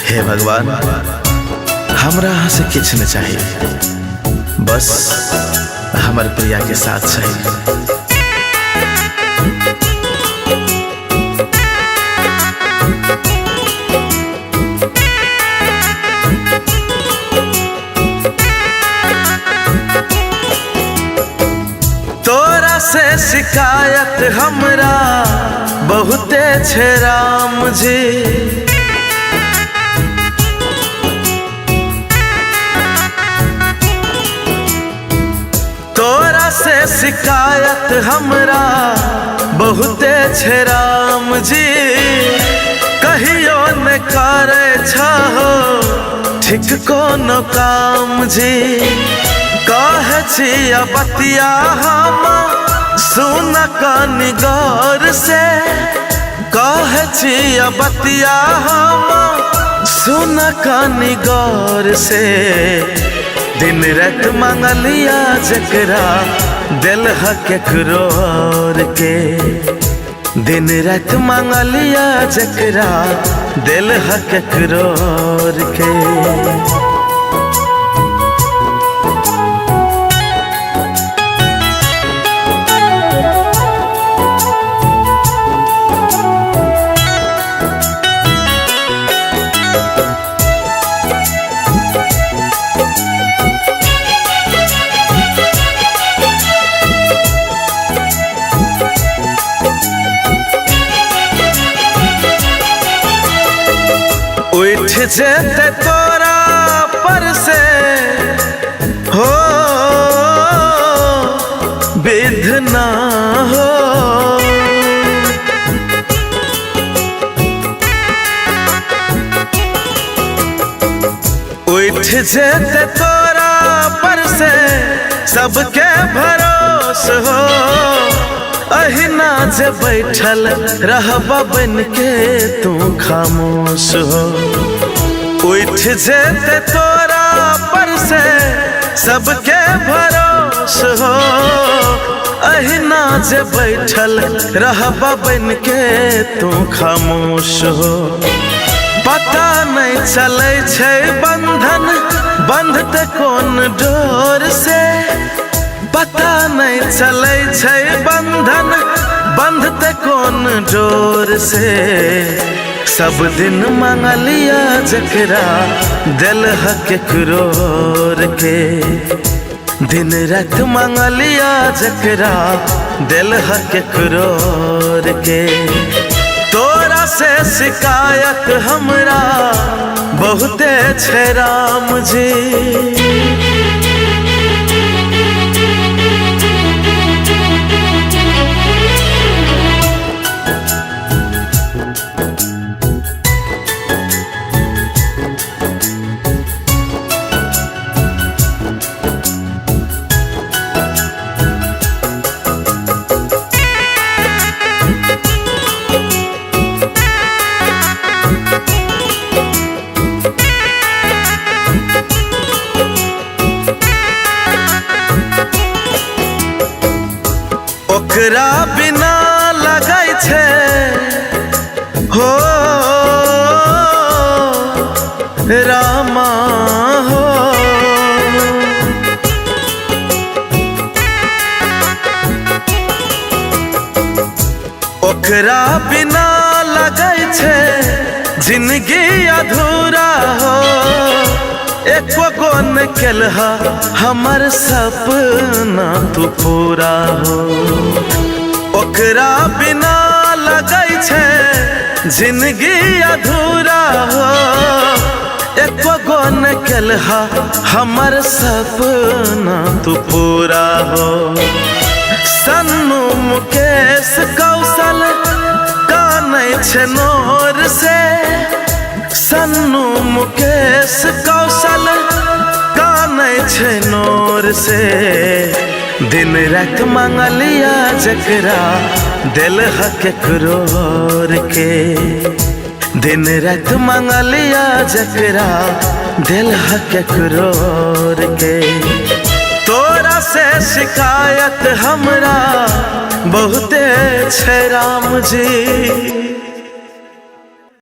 हे भगवान, हमरा यहाँ से किछ न चाहिए, बस हमर प्रिया के साथ चाहिए। तोरा से शिकायत हमरा बहुते छे राम जी, तोरा से शिकायत हमरा बहुते छे राम जी। कहियो न करे छहो ठीक कोनो काम जी। कहे छिया बतिया हम सुन कनि गौर से, कहे छिया बतिया हम सुन कनि गौर से। दिन रात मंगलिया जकरा दिल केकरो और के, दिन रात मंगलिया जकरा दिल केकरो और के। उठ जेते तोरा पर से हो विधना हो, उठ जेते तोरा पर से सबके भरोस हो। अहिना जे बैठल रहबा बन के तू खामोश हो। उठ जेते तोरा पर से सबके भरोस हो। अहिना जे बैठल रहबा बन के तू खामोश हो। पता नहीं चले छे बंधन बंधते कौन डोर से, पता नहीं चले छे बंधन बंधते कौन डोर से। सब दिन मंगलिया जकरा दिल केकरो और के, दिन रात मंगलिया जकरा दिल केकरो और के। तोरा से शिकायत हमरा बहुते छे राम जी। ओकरा बिना लगै छे हो रामा हो, ओकरा बिना लगै छे जिंदगी अधूरा हो। एको गोन केलहा हमर सपना तू पूरा हो। ओकरा बिना लगै छे जिंदगी अधूरा हो। एको गोन केलहा हमर सपना तू पूरा हो। सन्नू मुकेश कौशल कानै छे नोर से, सन्नू मुकेश कौशल कानै छे नोर से। दिन रात मंगलिया जकरा दिल केकरो और के, दिन रात मंगलिया जकरा दिल केकरो और के। तोरा से शिकायत हमरा बहुते छे राम जी।